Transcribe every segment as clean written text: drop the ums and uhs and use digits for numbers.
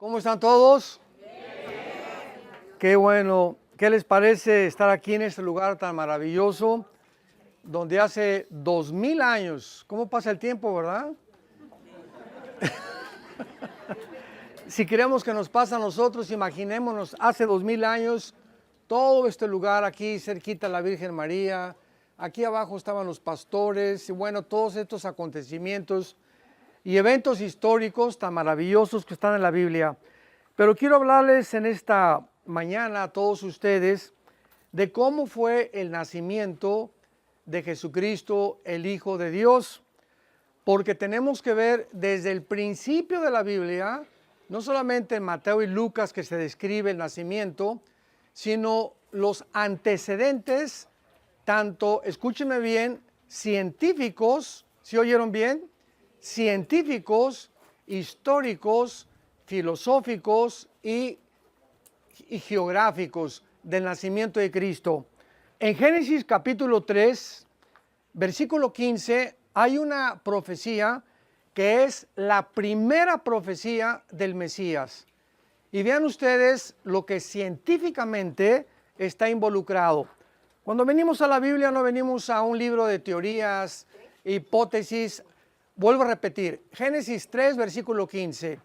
¿Cómo están todos? Qué bueno. ¿Qué les parece estar aquí en este lugar tan maravilloso, donde hace 2000 años, cómo pasa el tiempo, verdad? Si queremos que nos pase a nosotros, imaginémonos, hace 2000 años, todo este lugar aquí, cerquita de la Virgen María, aquí abajo estaban los pastores, y bueno, todos estos acontecimientos y eventos históricos tan maravillosos que están en la Biblia. Pero quiero hablarles en esta mañana a todos ustedes de cómo fue el nacimiento de Jesucristo, el Hijo de Dios, porque tenemos que ver desde el principio de la Biblia, no solamente en Mateo y Lucas que se describe el nacimiento, sino los antecedentes, tanto, escúchenme bien, científicos, ¿sí oyeron bien? Científicos, históricos, filosóficos y geográficos del nacimiento de Cristo. En Génesis capítulo 3, versículo 15, hay una profecía que es la primera profecía del Mesías. Y vean ustedes lo que científicamente está involucrado. Cuando venimos a la Biblia no venimos a un libro de teorías, hipótesis. Vuelvo a repetir, Génesis 3, versículo 15.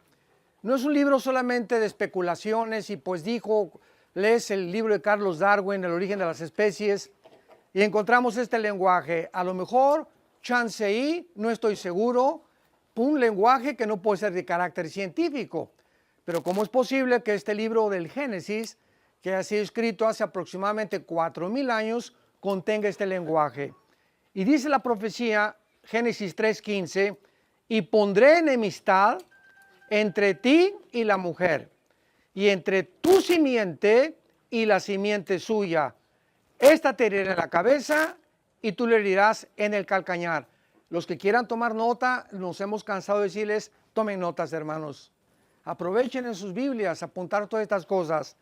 No es un libro solamente de especulaciones y pues dijo, lees el libro de Carlos Darwin, El origen de las especies, y encontramos este lenguaje. A lo mejor, chance y, no estoy seguro, un lenguaje que no puede ser de carácter científico. Pero ¿cómo es posible que este libro del Génesis, que ha sido escrito hace aproximadamente 4000 años, contenga este lenguaje? Y dice la profecía, Génesis 3:15, y pondré enemistad entre ti y la mujer, y entre tu simiente y la simiente suya. Esta te herirá en la cabeza y tú le herirás en el calcañar. Los que quieran tomar nota, nos hemos cansado de decirles, tomen notas, hermanos. Aprovechen en sus Biblias, apuntar todas estas cosas.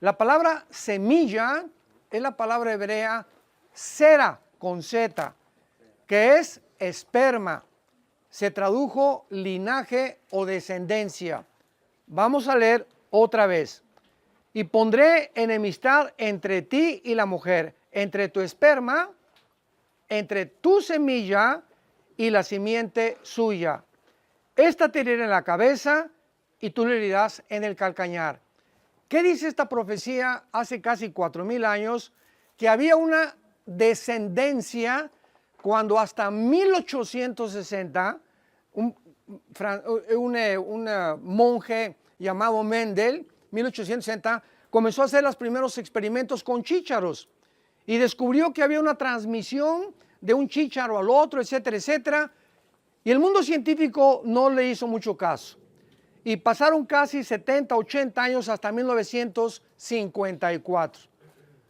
La palabra semilla es la palabra hebrea sera, con Z, que es esperma. Se tradujo linaje o descendencia. Vamos a leer otra vez. Y pondré enemistad entre ti y la mujer, entre tu esperma, entre tu semilla y la simiente suya. Esta te herirá en la cabeza y tú le herirás en el calcañar. ¿Qué dice esta profecía hace casi 4000 años? Que había una descendencia cuando hasta 1860 un monje llamado Mendel, 1860, comenzó a hacer los primeros experimentos con chícharos y descubrió que había una transmisión de un chícharo al otro, etcétera, etcétera, y el mundo científico no le hizo mucho caso. Y pasaron casi 70, 80 años hasta 1954,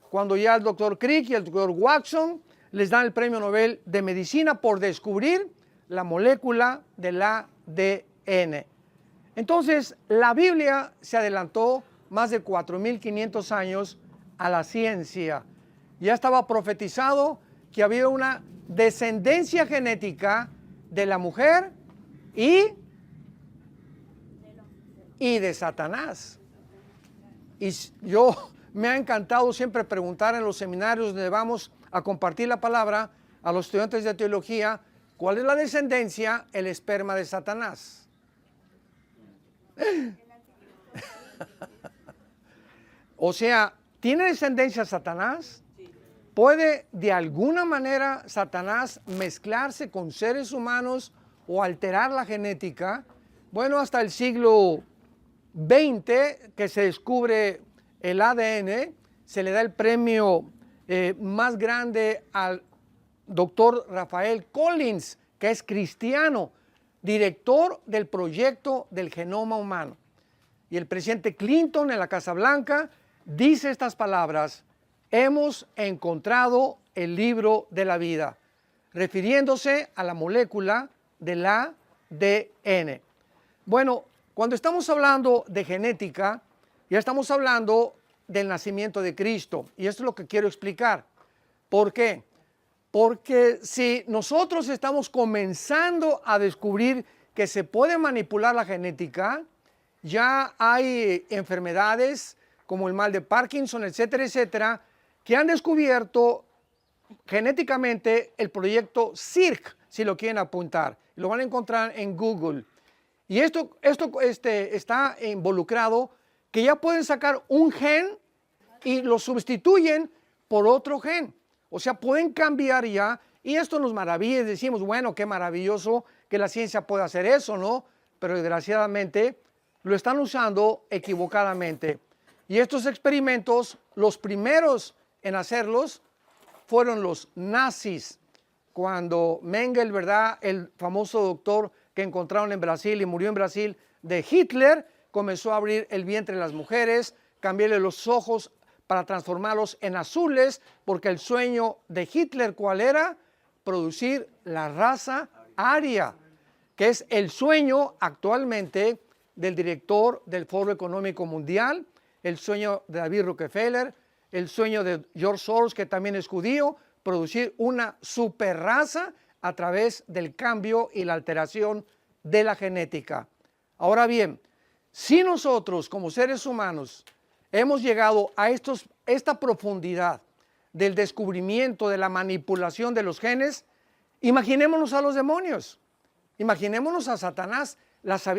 cuando ya el doctor Crick y el doctor Watson les dan el premio Nobel de Medicina por descubrir la molécula del ADN. Entonces, la Biblia se adelantó más de 4500 años a la ciencia. Ya estaba profetizado que había una descendencia genética de la mujer y de Satanás. Y yo me ha encantado siempre preguntar en los seminarios donde vamos a compartir la palabra a los estudiantes de teología, ¿cuál es la descendencia? El esperma de Satanás. O sea, ¿tiene descendencia Satanás? ¿Puede de alguna manera Satanás mezclarse con seres humanos o alterar la genética? Bueno, hasta el siglo XX que se descubre el ADN, se le da el premio más grande al doctor Rafael Collins, que es cristiano, director del proyecto del genoma humano. Y el presidente Clinton en la Casa Blanca dice estas palabras: hemos encontrado el libro de la vida, refiriéndose a la molécula del ADN. Bueno, cuando estamos hablando de genética, ya estamos hablando del nacimiento de Cristo, y esto es lo que quiero explicar. ¿Por qué? Porque si nosotros estamos comenzando a descubrir que se puede manipular la genética, ya hay enfermedades como el mal de Parkinson, etcétera, etcétera, que han descubierto genéticamente el proyecto CIRC, si lo quieren apuntar. Lo van a encontrar en Google. Y esto está involucrado que ya pueden sacar un gen y lo sustituyen por otro gen. O sea, pueden cambiar ya. Y esto nos maravilla y decimos, bueno, qué maravilloso que la ciencia pueda hacer eso, ¿no? Pero desgraciadamente lo están usando equivocadamente. Y estos experimentos, los primeros en hacerlos, fueron los nazis, cuando Mengele, ¿verdad?, el famoso doctor que encontraron en Brasil y murió en Brasil de Hitler, comenzó a abrir el vientre de las mujeres, cambiarle los ojos para transformarlos en azules, porque el sueño de Hitler, ¿cuál era? Producir la raza aria, que es el sueño actualmente del director del Foro Económico Mundial, el sueño de David Rockefeller, el sueño de George Soros, que también es judío, producir una superraza a través del cambio y la alteración de la genética. Ahora bien, si nosotros como seres humanos hemos llegado a esta profundidad del descubrimiento de la manipulación de los genes, imaginémonos a los demonios, imaginémonos a Satanás,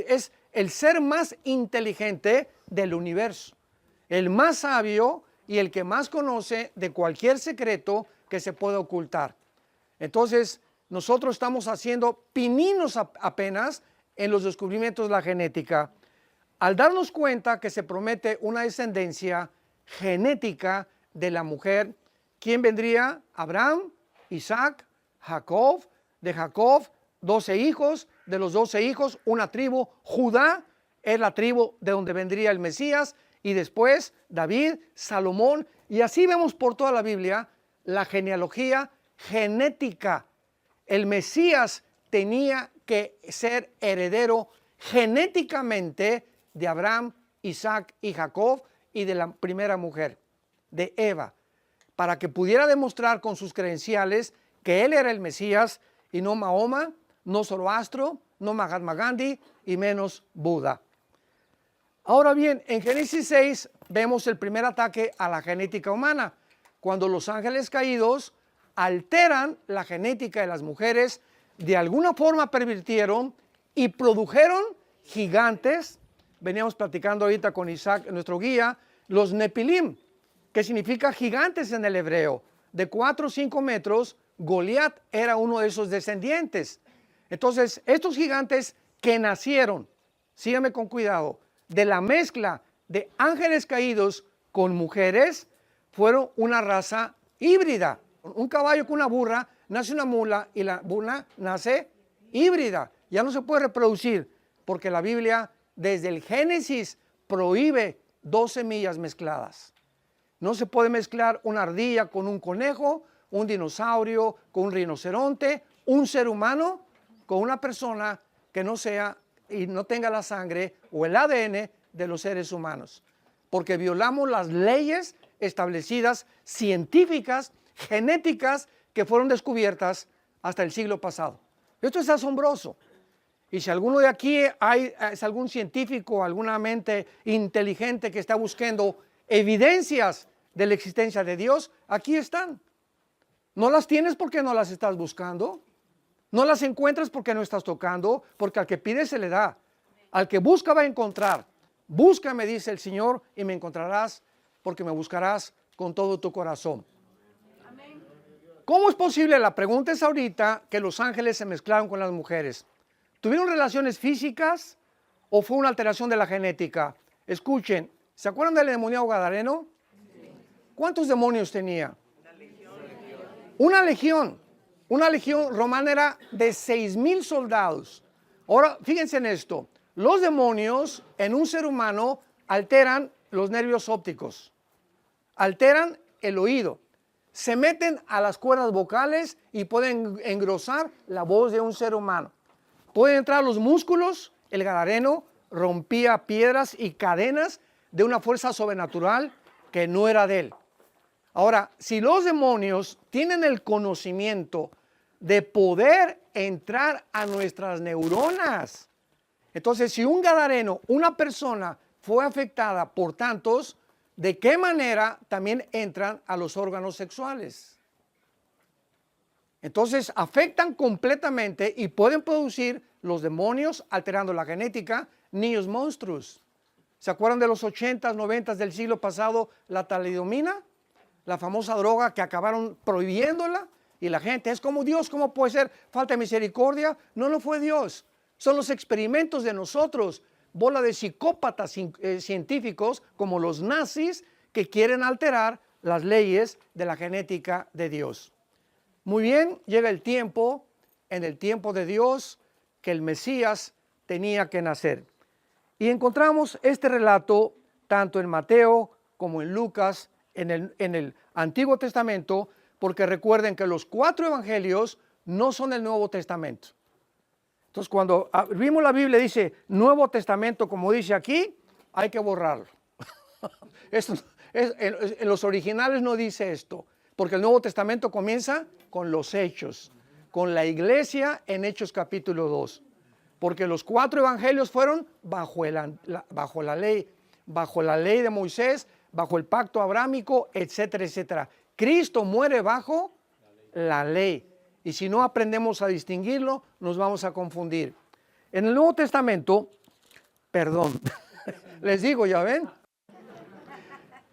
es el ser más inteligente del universo, el más sabio y el que más conoce de cualquier secreto que se pueda ocultar. Entonces, nosotros estamos haciendo pininos apenas en los descubrimientos de la genética, al darnos cuenta que se promete una descendencia genética de la mujer. ¿Quién vendría? Abraham, Isaac, Jacob, de Jacob 12 hijos, de los 12 hijos una tribu, Judá es la tribu de donde vendría el Mesías, y después David, Salomón, y así vemos por toda la Biblia la genealogía genética. El Mesías tenía que ser heredero genéticamente de Abraham, Isaac y Jacob y de la primera mujer, de Eva, para que pudiera demostrar con sus credenciales que él era el Mesías y no Mahoma, no Zoroastro, no Mahatma Gandhi y menos Buda. Ahora bien, en Génesis 6 vemos el primer ataque a la genética humana, cuando los ángeles caídos alteran la genética de las mujeres, de alguna forma pervirtieron y produjeron gigantes. Veníamos platicando ahorita con Isaac, nuestro guía, los Nepilim, que significa gigantes en el hebreo, de 4 o 5 metros. Goliat era uno de esos descendientes. Entonces, estos gigantes que nacieron, síganme con cuidado, de la mezcla de ángeles caídos con mujeres, fueron una raza híbrida. Un caballo con una burra, nace una mula y la burra nace híbrida. Ya no se puede reproducir porque la Biblia desde el Génesis prohíbe 2 semillas mezcladas. No se puede mezclar una ardilla con un conejo, un dinosaurio con un rinoceronte, un ser humano con una persona que no sea y no tenga la sangre o el ADN de los seres humanos, porque violamos las leyes establecidas, científicas, genéticas, que fueron descubiertas hasta el siglo pasado. Esto es asombroso. Y si alguno de aquí es algún científico, alguna mente inteligente que está buscando evidencias de la existencia de Dios, aquí están. No las tienes porque no las estás buscando. No las encuentras porque no estás tocando, porque al que pide se le da. Al que busca va a encontrar. Búscame, dice el Señor, y me encontrarás, porque me buscarás con todo tu corazón. Amén. ¿Cómo es posible? La pregunta es ahorita que los ángeles se mezclaron con las mujeres. ¿Tuvieron relaciones físicas o fue una alteración de la genética? Escuchen, ¿se acuerdan del endemoniado gadareno? ¿Cuántos demonios tenía? Una legión. Una legión romana era de 6,000 soldados. Ahora, fíjense en esto. Los demonios en un ser humano alteran los nervios ópticos, alteran el oído, se meten a las cuerdas vocales y pueden engrosar la voz de un ser humano. Pueden entrar a los músculos. El gadareno rompía piedras y cadenas de una fuerza sobrenatural que no era de él. Ahora, si los demonios tienen el conocimiento de poder entrar a nuestras neuronas Entonces, si un gadareno, una persona fue afectada por tantos, ¿de qué manera también entran a los órganos sexuales? Entonces, afectan completamente y pueden producir los demonios, alterando la genética, niños monstruos. ¿Se acuerdan de los 80s, 90s del siglo pasado, la talidomina? La famosa droga que acabaron prohibiéndola, y la gente es como Dios, ¿cómo puede ser falta de misericordia? No, no fue Dios, son los experimentos de nosotros, bola de psicópatas científicos como los nazis que quieren alterar las leyes de la genética de Dios. Muy bien, llega el tiempo, en el tiempo de Dios, que el Mesías tenía que nacer. Y encontramos este relato tanto en Mateo como en Lucas, en el Antiguo Testamento, porque recuerden que los 4 evangelios no son el Nuevo Testamento. Entonces, cuando abrimos la Biblia dice Nuevo Testamento, como dice aquí, hay que borrarlo. En los originales no dice esto, porque el Nuevo Testamento comienza con los hechos, con la iglesia en Hechos capítulo 2. Porque los 4 evangelios fueron bajo la ley de Moisés, bajo el pacto abrámico, etcétera, etcétera. Cristo muere bajo la ley. Y si no aprendemos a distinguirlo, nos vamos a confundir. En el Nuevo Testamento, perdón, les digo, ya ven,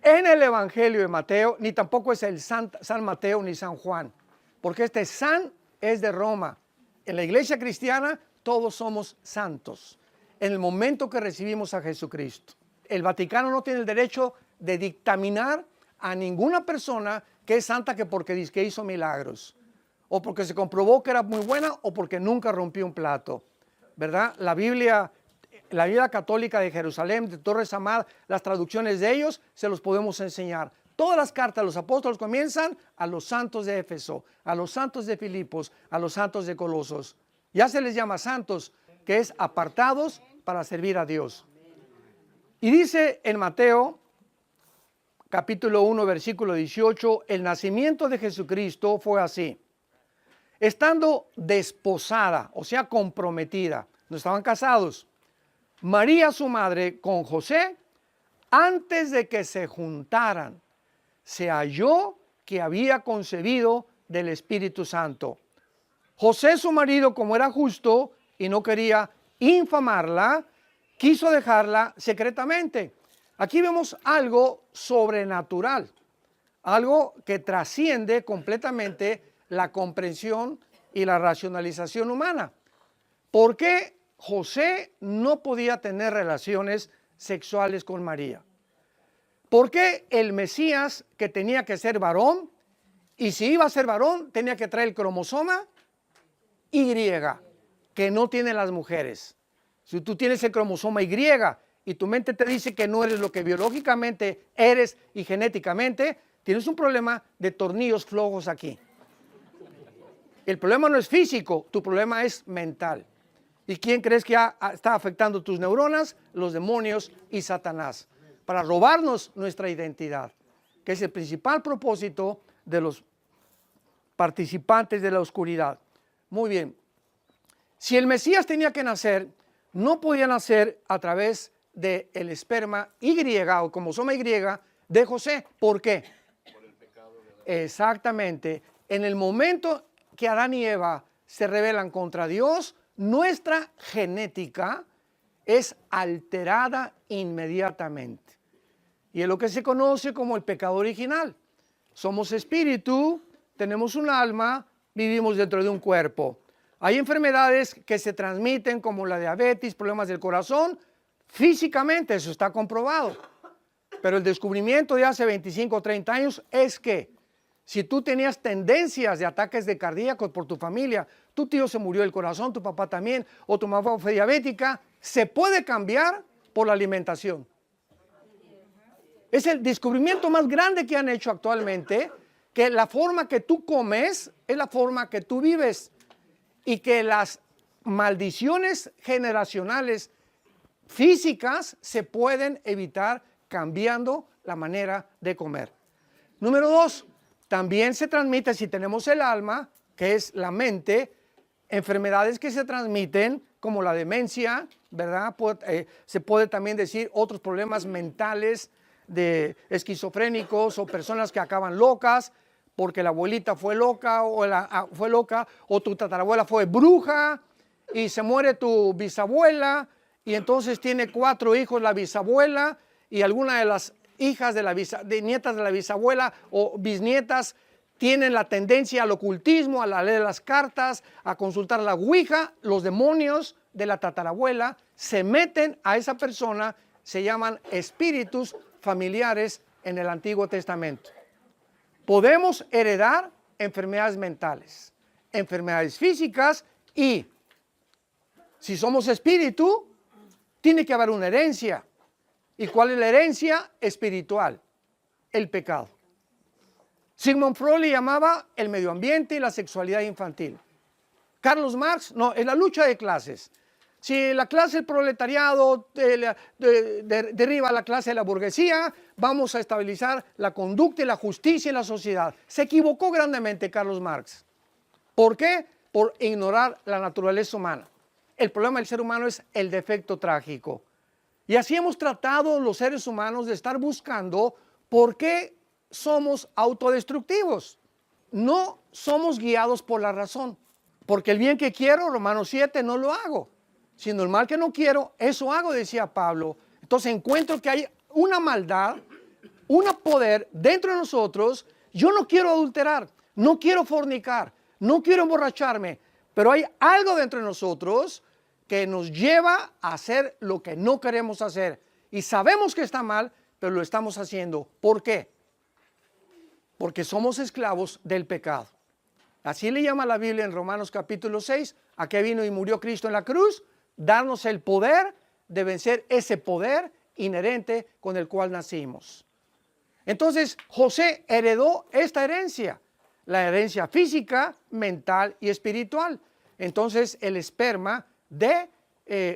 en el Evangelio de Mateo, ni tampoco es el San Mateo ni San Juan, porque este San es de Roma. En la iglesia cristiana todos somos santos en el momento que recibimos a Jesucristo. El Vaticano no tiene el derecho de dictaminar a ninguna persona que es santa que porque dice que hizo milagros, o porque se comprobó que era muy buena, o porque nunca rompió un plato, ¿verdad? La Biblia católica de Jerusalén, de Torres Amad, las traducciones de ellos, se los podemos enseñar. Todas las cartas de los apóstoles comienzan a los santos de Éfeso, a los santos de Filipos, a los santos de Colosos. Ya se les llama santos, que es apartados para servir a Dios. Y dice en Mateo, capítulo 1, versículo 18, el nacimiento de Jesucristo fue así. Estando desposada, o sea, comprometida, no estaban casados, María su madre con José, antes de que se juntaran, se halló que había concebido del Espíritu Santo. José su marido, como era justo y no quería infamarla, quiso dejarla secretamente. Aquí vemos algo sobrenatural, algo que trasciende completamente la comprensión y la racionalización humana. ¿Por qué José no podía tener relaciones sexuales con María? ¿Por qué el Mesías, que tenía que ser varón, y si iba a ser varón, tenía que traer el cromosoma Y, que no tienen las mujeres? Si tú tienes el cromosoma Y y tu mente te dice que no eres lo que biológicamente eres y genéticamente, tienes un problema de tornillos flojos aquí. El problema no es físico, tu problema es mental. ¿Y quién crees que está afectando tus neuronas? Los demonios y Satanás, para robarnos nuestra identidad, que es el principal propósito de los participantes de la oscuridad. Muy bien, si el Mesías tenía que nacer, no podía nacer a través del esperma Y o cromosoma Y de José. ¿Por qué? Por el pecado de... Exactamente. En el momento que Adán y Eva se rebelan contra Dios, nuestra genética es alterada inmediatamente. Y es lo que se conoce como el pecado original. Somos espíritu, tenemos un alma, vivimos dentro de un cuerpo. Hay enfermedades que se transmiten como la diabetes, problemas del corazón, físicamente, eso está comprobado. Pero el descubrimiento de hace 25 o 30 años es que si tú tenías tendencias de ataques de cardíacos por tu familia, tu tío se murió del corazón, tu papá también, o tu mamá fue diabética, se puede cambiar por la alimentación. Es el descubrimiento más grande que han hecho actualmente, que la forma que tú comes es la forma que tú vives, y que las maldiciones generacionales físicas se pueden evitar cambiando la manera de comer. Número 2, también se transmite, si tenemos el alma, que es la mente, enfermedades que se transmiten como la demencia, ¿verdad? Se puede también decir otros problemas mentales de esquizofrénicos o personas que acaban locas porque la abuelita fue loca o tu tatarabuela fue bruja y se muere tu bisabuela y entonces tiene 4 hijos la bisabuela y alguna de las hijas de nietas de la bisabuela o bisnietas tienen la tendencia al ocultismo, a leer las cartas, a consultar la ouija. Los demonios de la tatarabuela se meten a esa persona, se llaman espíritus familiares en el Antiguo Testamento. Podemos heredar enfermedades mentales, enfermedades físicas y si somos espíritu, tiene que haber una herencia. ¿Y cuál es la herencia? Espiritual, el pecado. Sigmund Freud le llamaba el medio ambiente y la sexualidad infantil. Carlos Marx, no, es la lucha de clases. Si la clase del proletariado derriba a la clase de la burguesía, vamos a estabilizar la conducta y la justicia en la sociedad. Se equivocó grandemente Carlos Marx. ¿Por qué? Por ignorar la naturaleza humana. El problema del ser humano es el defecto trágico. Y así hemos tratado los seres humanos de estar buscando por qué somos autodestructivos. No somos guiados por la razón. Porque el bien que quiero, Romanos 7, no lo hago. Sino el mal que no quiero, eso hago, decía Pablo. Entonces encuentro que hay una maldad, un poder dentro de nosotros. Yo no quiero adulterar, no quiero fornicar, no quiero emborracharme. Pero hay algo dentro de nosotros que nos lleva a hacer lo que no queremos hacer. Y sabemos que está mal, pero lo estamos haciendo. ¿Por qué? Porque somos esclavos del pecado. Así le llama la Biblia en Romanos capítulo 6. ¿A qué vino y murió Cristo en la cruz? Darnos el poder de vencer ese poder inherente con el cual nacimos. Entonces José heredó esta herencia, la herencia física, mental y espiritual. Entonces el esperma de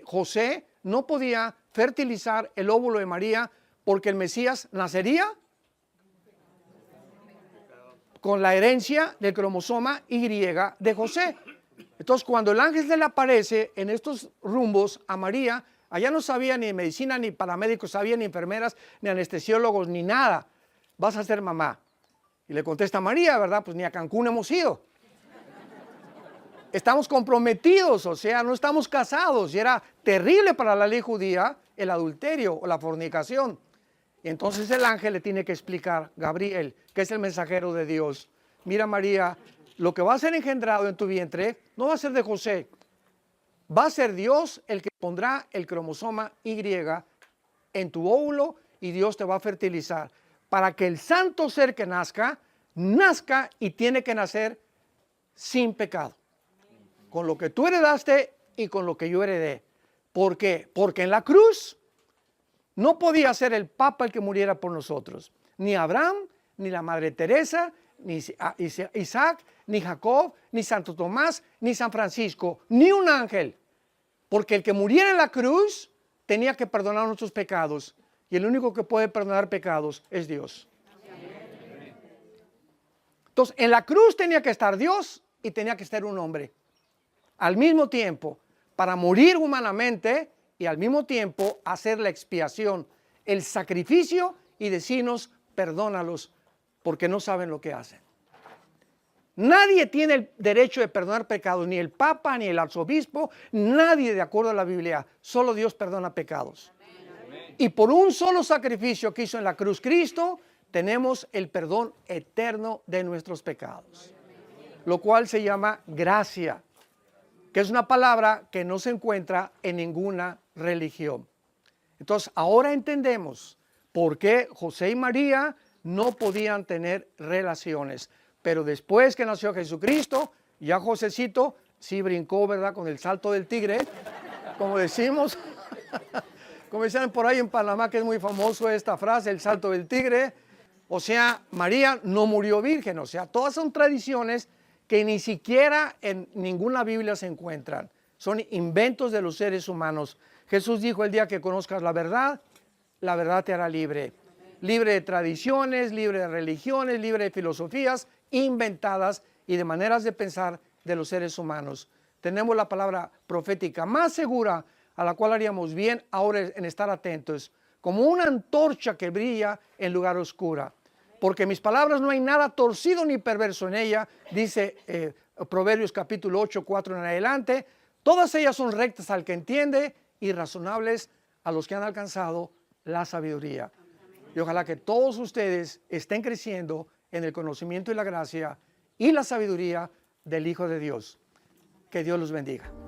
José no podía fertilizar el óvulo de María porque el Mesías nacería con la herencia del cromosoma Y de José. Entonces cuando el ángel se le aparece en estos rumbos a María, allá no sabía ni medicina, ni paramédicos sabía, ni enfermeras, ni anestesiólogos, ni nada. Vas a ser mamá. Y le contesta María, ¿verdad? Pues ni a Cancún hemos ido. Estamos comprometidos, o sea, no estamos casados. Y era terrible para la ley judía el adulterio o la fornicación. Y entonces el ángel le tiene que explicar, Gabriel, que es el mensajero de Dios. Mira María, lo que va a ser engendrado en tu vientre no va a ser de José. Va a ser Dios el que pondrá el cromosoma Y en tu óvulo y Dios te va a fertilizar. Para que el santo ser que nazca y tiene que nacer sin pecado. Con lo que tú heredaste y con lo que yo heredé. ¿Por qué? Porque en la cruz no podía ser el Papa el que muriera por nosotros. Ni Abraham, ni la Madre Teresa, ni Isaac, ni Jacob, ni Santo Tomás, ni San Francisco, ni un ángel. Porque el que muriera en la cruz tenía que perdonar nuestros pecados. Y el único que puede perdonar pecados es Dios. Entonces, en la cruz tenía que estar Dios y tenía que estar un hombre. Al mismo tiempo, para morir humanamente y al mismo tiempo hacer la expiación, el sacrificio y decirnos, perdónalos porque no saben lo que hacen. Nadie tiene el derecho de perdonar pecados, ni el Papa, ni el arzobispo, nadie de acuerdo a la Biblia, solo Dios perdona pecados. Amén. Y por un solo sacrificio que hizo en la cruz Cristo, tenemos el perdón eterno de nuestros pecados, lo cual se llama gracia, que es una palabra que no se encuentra en ninguna religión. Entonces, ahora entendemos por qué José y María no podían tener relaciones. Pero después que nació Jesucristo, ya Josecito sí brincó, ¿verdad? Con el salto del tigre, como decimos. Como decían por ahí en Panamá, que es muy famoso esta frase, el salto del tigre. O sea, María no murió virgen. O sea, todas son tradiciones que ni siquiera en ninguna Biblia se encuentran. Son inventos de los seres humanos. Jesús dijo, el día que conozcas la verdad te hará libre. Libre de tradiciones, libre de religiones, libre de filosofías inventadas y de maneras de pensar de los seres humanos. tenemos la palabra profética más segura, a la cual haríamos bien ahora en estar atentos, como una antorcha que brilla en lugar oscuro. Porque mis palabras no hay nada torcido ni perverso en ella, dice Proverbios capítulo 8, 4 en adelante. Todas ellas son rectas al que entiende y razonables a los que han alcanzado la sabiduría. Y ojalá que todos ustedes estén creciendo en el conocimiento y la gracia y la sabiduría del Hijo de Dios. Que Dios los bendiga.